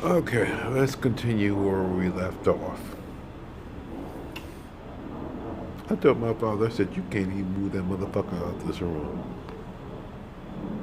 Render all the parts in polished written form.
Okay, let's continue where we left off. I told my father, I said, you can't even move that motherfucker out of this room.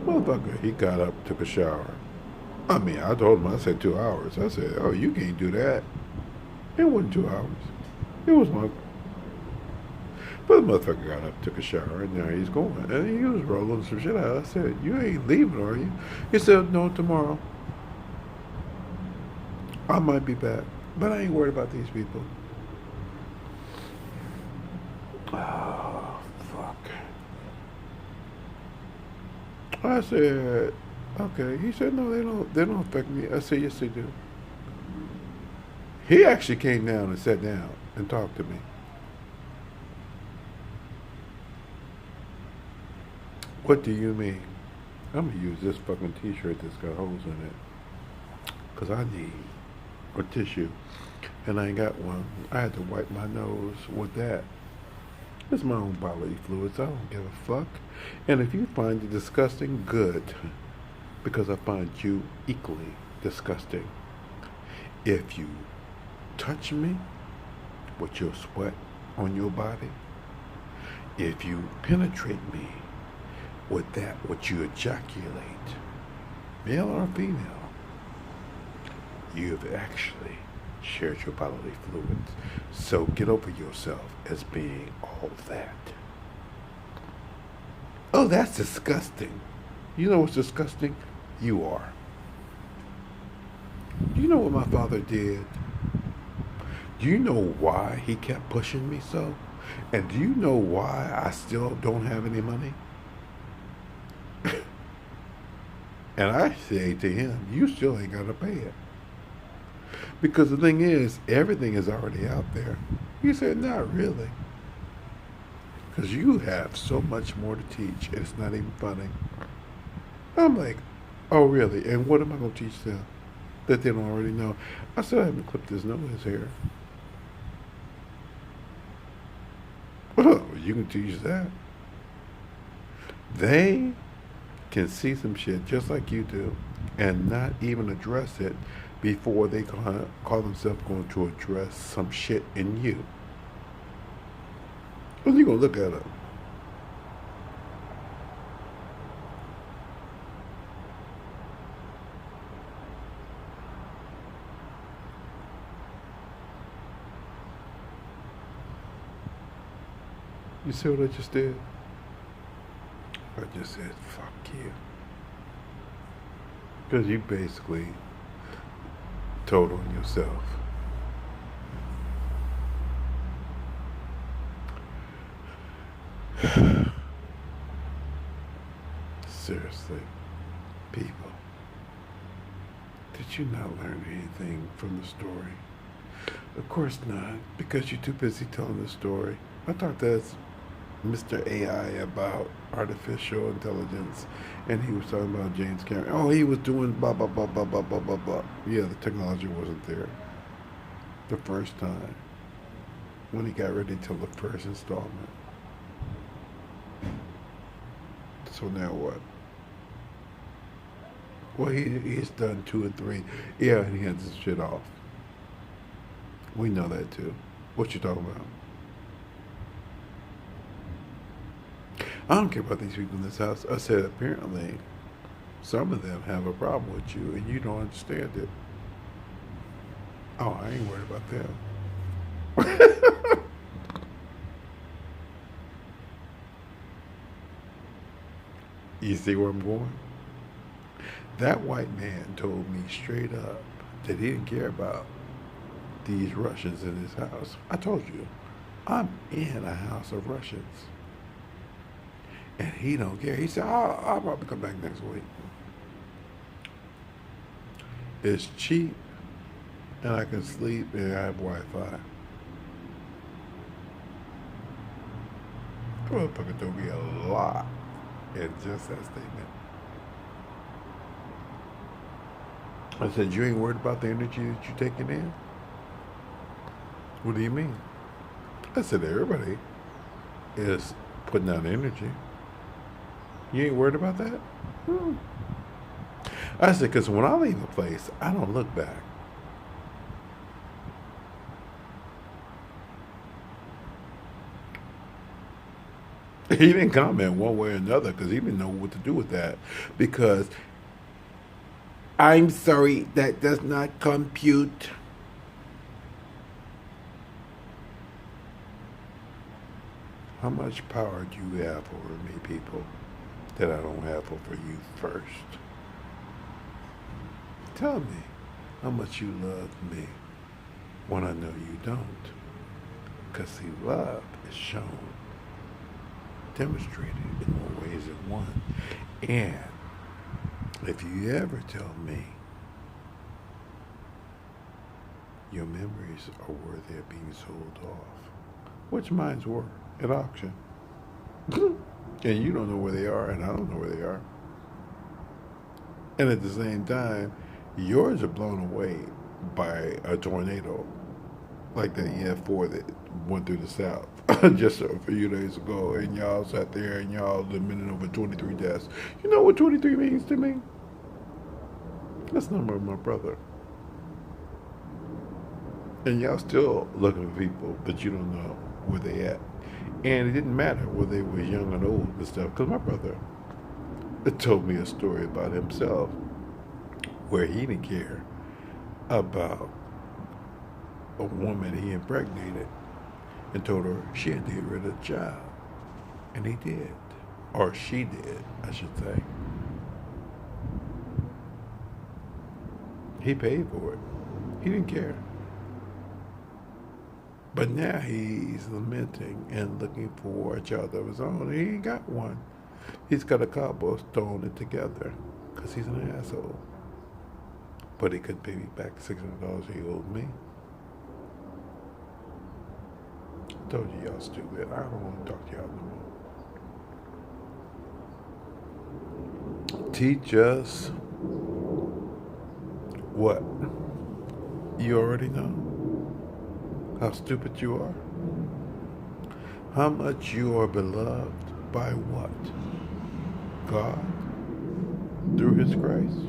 Motherfucker, he got up, took a shower. I mean, I told him, I said 2 hours. I said, oh, you can't do that. It wasn't 2 hours. It was my. But the motherfucker got up, took a shower, and now he's going. And he was rolling some shit out. I said, you ain't leaving, are you? He said, no, tomorrow. I might be back. But I ain't worried about these people. Oh, fuck. I said, okay. He said, no, they don't affect me. I said, yes, they do. He actually came down and sat down and talked to me. What do you mean? I'm gonna use this fucking t-shirt that's got holes in it. Cause I need a tissue. And I ain't got one. I had to wipe my nose with that. It's my own bodily fluids. I don't give a fuck. And if you find it disgusting, good. Because I find you equally disgusting. If you touch me with your sweat on your body, if you penetrate me with that which you ejaculate, male or female, you've actually shared your bodily fluids. So get over yourself as being all that. Oh, that's disgusting. You know what's disgusting? You are. Do you know what my father did? Do you know why he kept pushing me so? And do you know why I still don't have any money? And I say to him, you still ain't got to pay it. Because the thing is, everything is already out there. He said, not really. Because you have so much more to teach, and it's not even funny. I'm like, oh, really? And what am I going to teach them that they don't already know? I still haven't clipped his nose hair. Well, you can teach that. They can see some shit just like you do and not even address it before they call themselves going to address some shit in you. Well, you going to look at it. You see what I just did? I just said, fuck you. Because you basically told on yourself. Seriously, people, did you not learn anything from the story? Of course not, because you're too busy telling the story. I thought that's Mr. AI about artificial intelligence, and he was talking about James Cameron. Oh, he was doing blah, blah, blah, blah, blah, blah, blah, blah. Yeah, the technology wasn't there the first time when he got ready to the first installment. So now what? Well, he's done 2 and 3. Yeah, and he has his shit off. We know that too. What you talking about? I don't care about these people in this house. I said apparently some of them have a problem with you and you don't understand it. Oh, I ain't worried about them. You see where I'm going? That white man told me straight up that he didn't care about these Russians in his house. I told you, I'm in a house of Russians. And he don't care. He said, I'll probably come back next week. It's cheap, and I can sleep, and I have Wi-Fi. That motherfucker told me a lot in just that statement. I said, you ain't worried about the energy that you're taking in? What do you mean? I said, everybody is putting out energy. You ain't worried about that? Hmm. I said, because when I leave a place, I don't look back. He didn't comment one way or another because he didn't know what to do with that. Because I'm sorry, that does not compute. How much power do you have over me, people, that I don't have over you first? Tell me how much you love me when I know you don't. Because see, love is shown, demonstrated in more ways than one. And if you ever tell me your memories are worthy of being sold off, which mines were at auction, and you don't know where they are, and I don't know where they are, and at the same time, yours are blown away by a tornado like that EF4 that went through the South just a few days ago, and y'all sat there and y'all lamented over 23 deaths. You know what 23 means to me? That's the number of my brother. And y'all still looking for people, but you don't know where they at. And it didn't matter whether they were young and old and stuff, because my brother told me a story about himself where he didn't care about a woman he impregnated and told her she had to get rid of the child. And he did. Or she did, I should say. He paid for it. He didn't care. But now he's lamenting and looking for a child of his own. He ain't got one. He's got a cobblestone it together because he's an asshole. But he could pay me back $600 he owed me. I told you y'all stupid. I don't want to talk to y'all no more. Teach us what? You already know how stupid you are. How much you are beloved by what? God through his grace.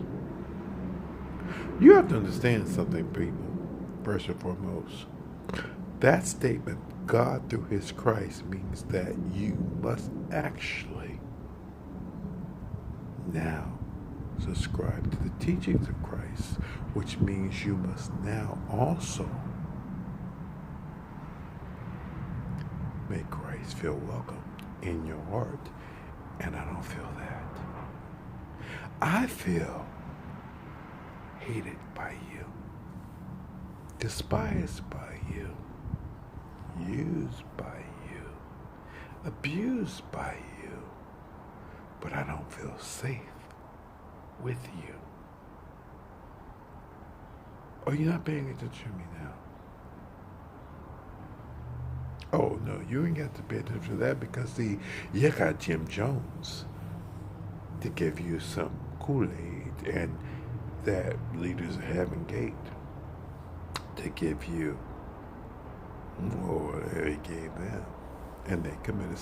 You have to understand something, people, first and foremost. That statement, God through his Christ, means that you must actually now subscribe to the teachings of Christ, which means you must now also make Christ feel welcome in your heart. And I don't feel that. I feel hated by you, despised by you, used by you, abused by you, but I don't feel safe with you. Are you not paying attention to me now? Oh, no, you ain't got to pay attention to that because, see, you got Jim Jones to give you some Kool-Aid and that Leaders of Heaven Gate to give you more than he gave them. And they committed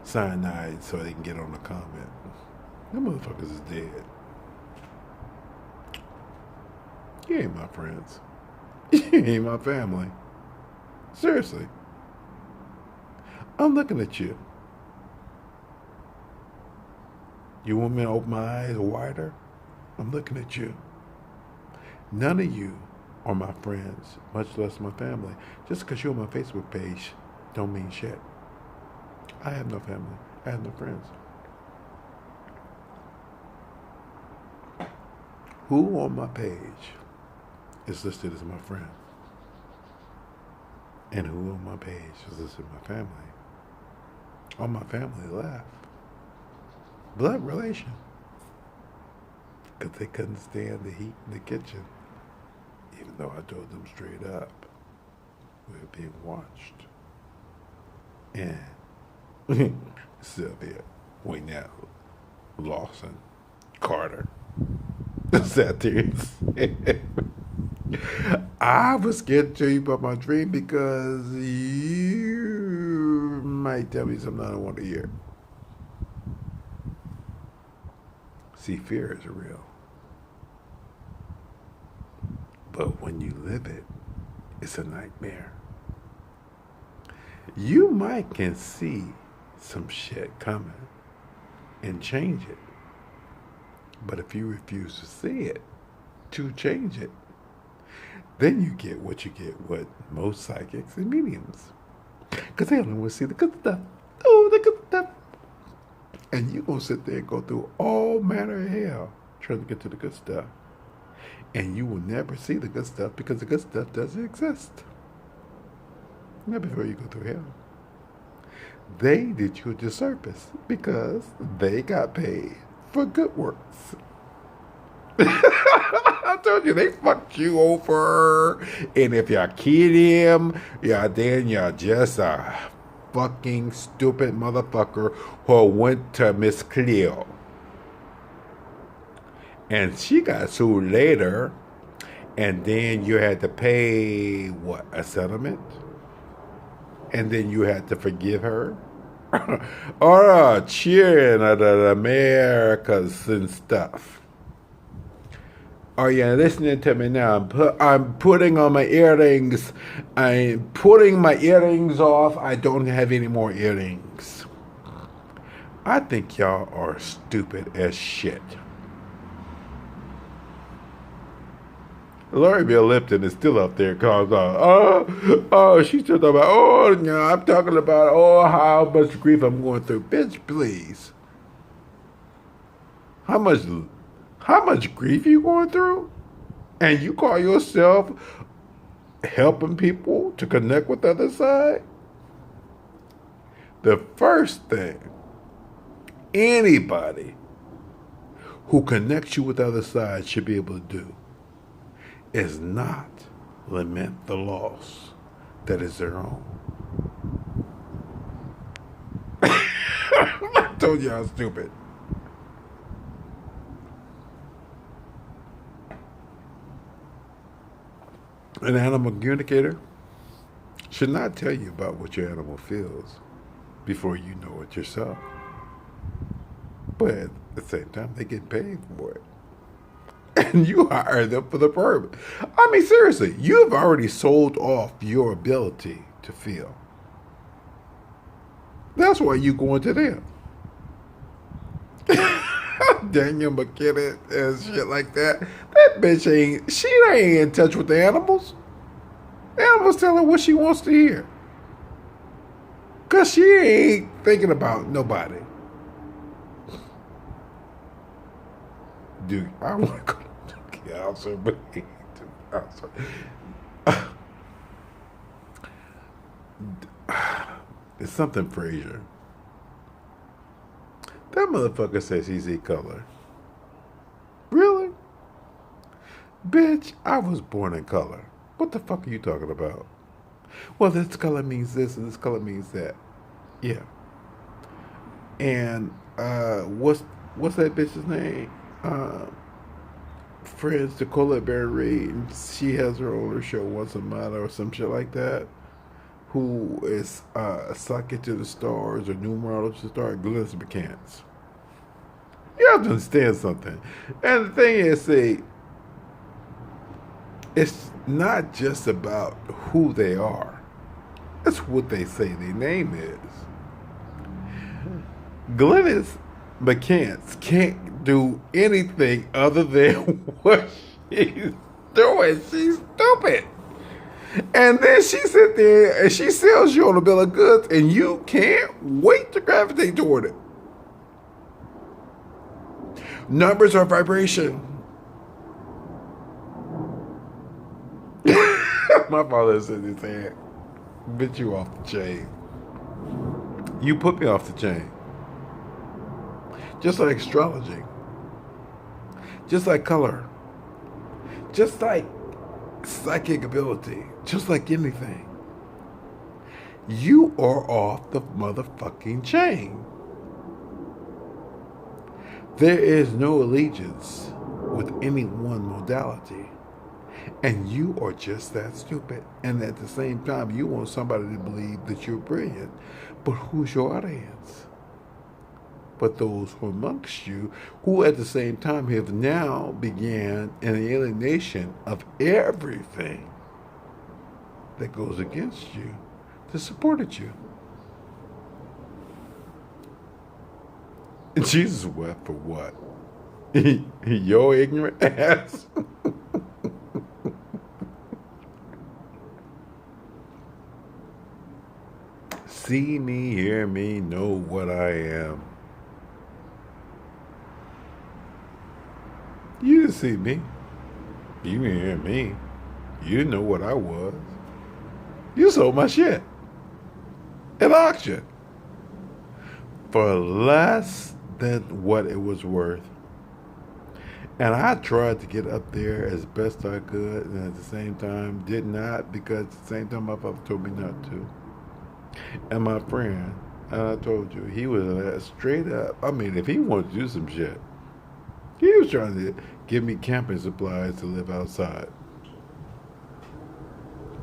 cyanide so they can get on the comment. Them motherfuckers is dead. You ain't my friends. You ain't my family. Seriously. I'm looking at you. You want me to open my eyes wider? I'm looking at you. None of you are my friends, much less my family. Just because you're on my Facebook page don't mean shit. I have no family. I have no friends. Who on my page is listed as my friend? And who on my page is listed as my family? All my family left. Blood relation. Because they couldn't stand the heat in the kitchen. Even though I told them straight up, we were being watched. And Sylvia, Waynell, Lawson, Carter, sat there. I was scared to tell you about my dream because you might tell me something I don't want to hear. See, fear is real. But when you live it, it's a nightmare. You might can see some shit coming and change it. But if you refuse to see it, to change it, then you get what you get with most psychics and mediums. Because they only want to see the good stuff. Oh, the good stuff. And you're going to sit there and go through all manner of hell trying to get to the good stuff. And you will never see the good stuff because the good stuff doesn't exist. Not before you go through hell. They did you a disservice because they got paid for good works. I told you, they fucked you over. And if y'all kid him, then y'all just a fucking stupid motherfucker who went to Miss Cleo. And she got sued later. And then you had to pay, what, a settlement? And then you had to forgive her? Or cheering at the Americas and stuff. Are you listening to me now? I'm putting on my earrings. I'm putting my earrings off. I don't have any more earrings. I think y'all are stupid as shit. Lori Bill Lipton is still up there calls on. She's still talking about, I'm talking about, how much grief I'm going through. Bitch, please. How much grief you going through? And you call yourself helping people to connect with the other side? The first thing anybody who connects you with the other side should be able to do is not lament the loss that is their own. I told you I was stupid. An animal communicator should not tell you about what your animal feels before you know it yourself. But at the same time, they get paid for it. And you hire them for the purpose. I mean, seriously, you've already sold off your ability to feel. That's why you going to them. Daniel McKinnon and shit like that. That bitch ain't in touch with the animals. The animals tell her what she wants to hear. Because she ain't thinking about nobody. Dude, I want to go to the counselor, but it's something Frazier. That motherfucker says he see color. Really? Bitch, I was born in color. What the fuck are you talking about? Well, this color means this and this color means that. Yeah. And what's that bitch's name? Friends, Nicola Berry, and she has her own show once a month or some shit like that. Who is Socket to the Stars or Numerology to the Stars, Glynis McCants. You have to understand something. And the thing is, see, it's not just about who they are. It's what they say their name is. Glynis McCants can't do anything other than what she's doing. She's stupid. And then she sit there and she sells you on a bill of goods and you can't wait to gravitate toward it. Numbers are vibration. My father said this thing, bitch, you off the chain. You put me off the chain. Just like astrology. Just like color. Just like psychic ability. Just like anything. You are off the motherfucking chain. There is no allegiance with any one modality. And you are just that stupid. And at the same time, you want somebody to believe that you're brilliant. But who's your audience? but those who are amongst you, who at the same time have now began an alienation of everything that goes against you to support you. And Jesus wept for what? Your ignorant ass. See me, hear me, know what I am. You didn't see me. You didn't hear me. You didn't know what I was. You sold my shit at auction for less than what it was worth. And I tried to get up there as best I could, and at the same time did not, because at the same time my father told me not to. And my friend, and I told you, he was straight up. I mean, if he wanted to do some shit, he was trying to give me camping supplies to live outside.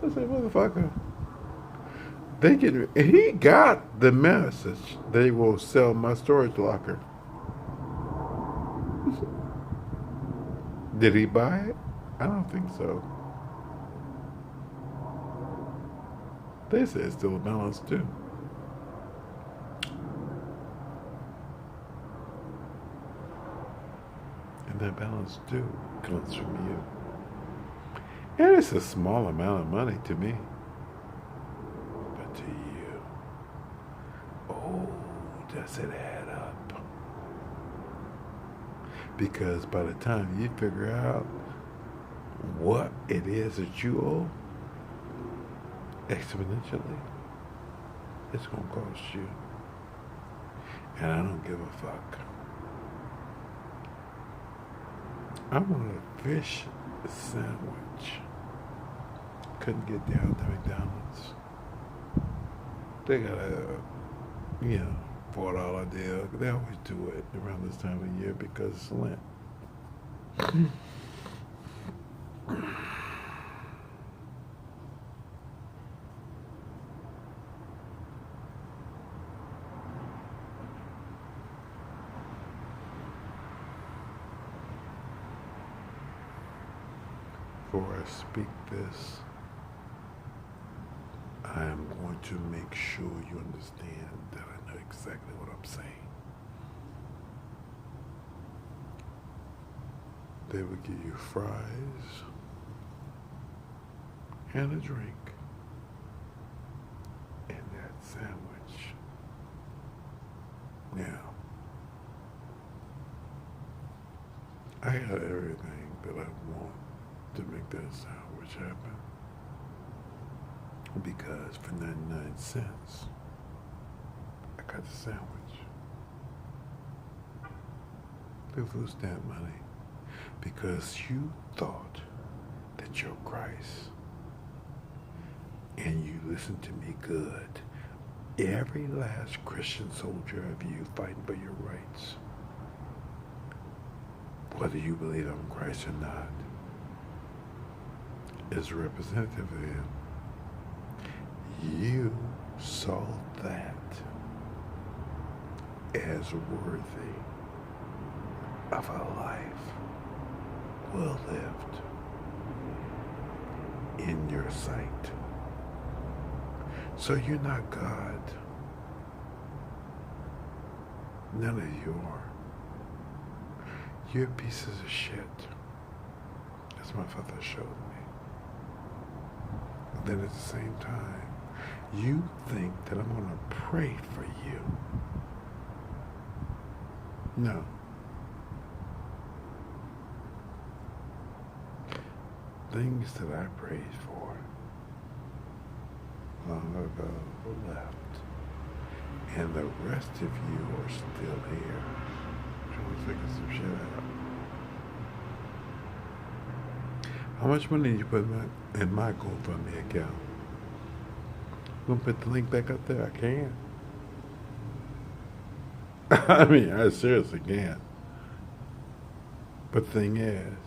I said, motherfucker. He got the message. They will sell my storage locker. Did he buy it? I don't think so. They say it's still a balance too. And that balance too comes from you. And it's a small amount of money to me. But to you, oh, does it add up? Because by the time you figure out what it is that you owe, exponentially, it's going to cost you. And I don't give a fuck. I wanted a fish sandwich. Couldn't get down to McDonald's. They got a, $4 deal. They always do it around this time of year because it's Lent. Before I speak this, I am going to make sure you understand that I know exactly what I'm saying. They would give you fries and a drink and that sandwich. Now, I got everything that I want to make that sandwich happen. Because for 99 cents, I got the sandwich. The food stamp money. Because you thought that you're Christ. And you listened to me good. Every last Christian soldier of you fighting for your rights. Whether you believe I'm Christ or not, is representative of him. You saw that as worthy of a life well lived in your sight. So you're not God. None of you are. You're pieces of shit. As my father showed me. And then at the same time, you think that I'm going to pray for you. No. Things that I prayed for long ago left. And the rest of you are still here trying to figure some shit out. How much money did you put in my GoFundMe account? I'm going to put the link back up there. I can. I mean, I seriously can. But the thing is,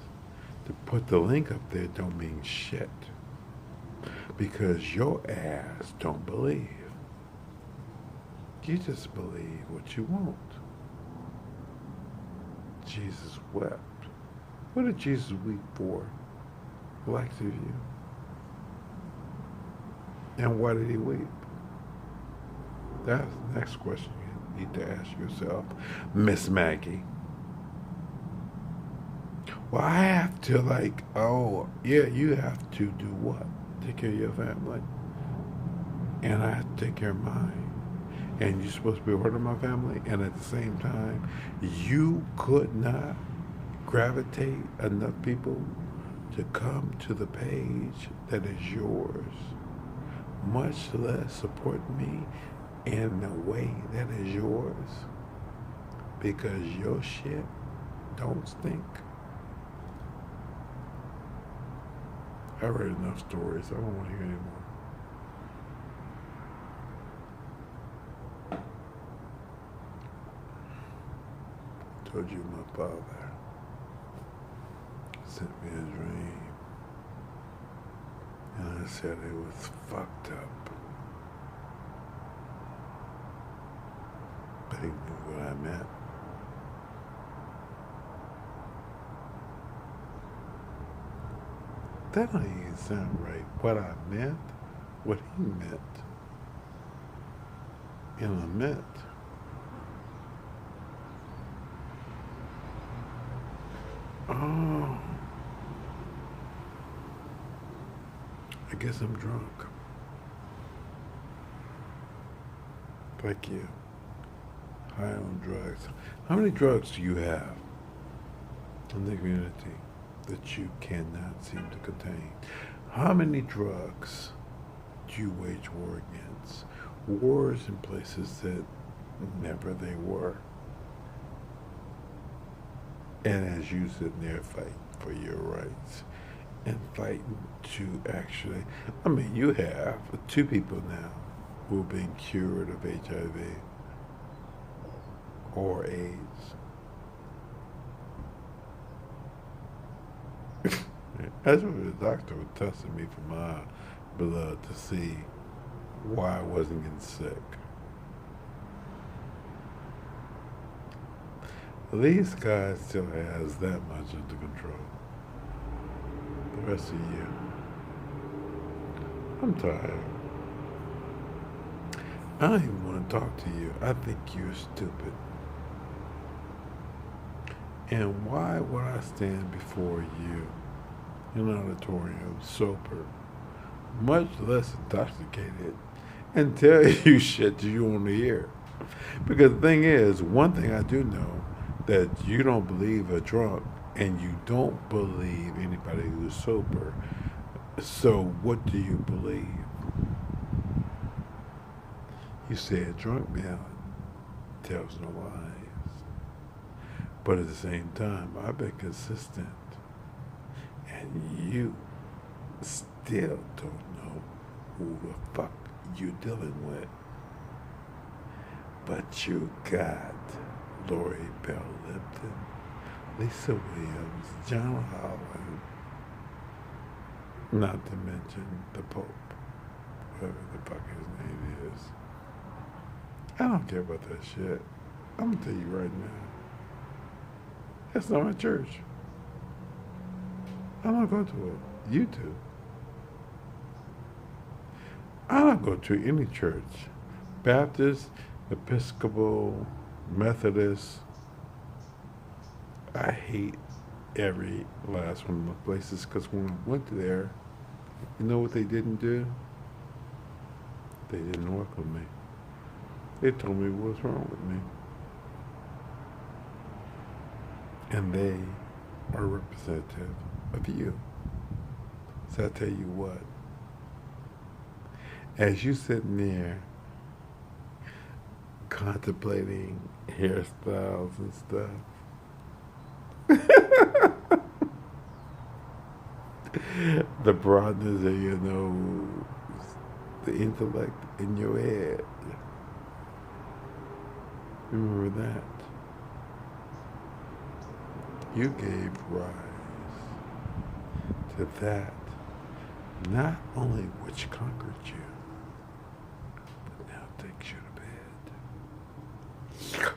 to put the link up there don't mean shit. Because your ass don't believe. You just believe what you want. Jesus wept. What did Jesus weep for? The likes of you. And why did he weep? That's the next question you need to ask yourself, Miss Maggie. Well, I have to oh, yeah, you have to do what? Take care of your family. And I have to take care of mine. And you're supposed to be a part of my family. And at the same time, you could not gravitate enough people to come to the page that is yours, much less support me in the way that is yours, because your shit don't stink. I read enough stories. I don't want to hear anymore. I told you my father sent me a dream, and I said it was fucked up. But he knew what I meant. That don't even sound right. What I meant, what he meant. And I meant. Oh. I guess I'm drunk. Like you. High on drugs. How many drugs do you have in the community that you cannot seem to contain? How many drugs do you wage war against? Wars in places that never they were. And as you sitting there fighting for your rights and fighting to actually, you have 2 people now who have been cured of HIV or AIDS. That's what the doctor was testing me for my blood to see why I wasn't getting sick. These guys still has that much under control. The rest of you, I'm tired. I don't even want to talk to you. I think you're stupid. And why would I stand before you in an auditorium sober, much less intoxicated, and tell you shit that you want to hear? Because the thing is, one thing I do know, that you don't believe a drunk, and you don't believe anybody who's sober. So what do you believe? You say a drunk man tells no lies. But at the same time, I've been consistent. And you still don't know who the fuck you're dealing with. But you got Lori Bell Lipton, Lisa Williams, John Holland, not to mention the Pope, whatever the fuck his name is. I don't care about that shit. I'm gonna tell you right now. That's not my church. I don't go to it. You do. I don't go to any church. Baptist, Episcopal, Methodist. I hate every last one of the places, because when I went there, you know what they didn't do? They didn't welcome me. They told me what was wrong with me. And they are representative of you. So I tell you what, as you sitting there contemplating hairstyles and stuff, the broadness of your nose, the intellect in your head, remember that. You gave rise to that, not only which conquered you, but now takes you to bed.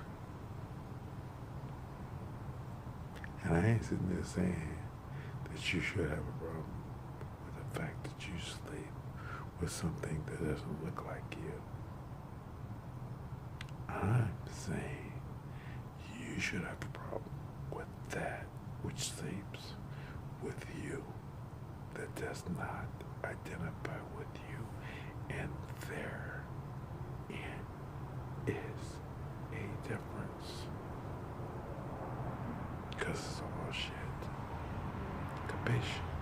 And I ain't sitting there saying that you should have a problem with the fact that you sleep with something that doesn't look like you. I'm saying you should have a problem with that which sleeps with you that does not identify with you, and therein is a difference. Because it's all shit. Capiche?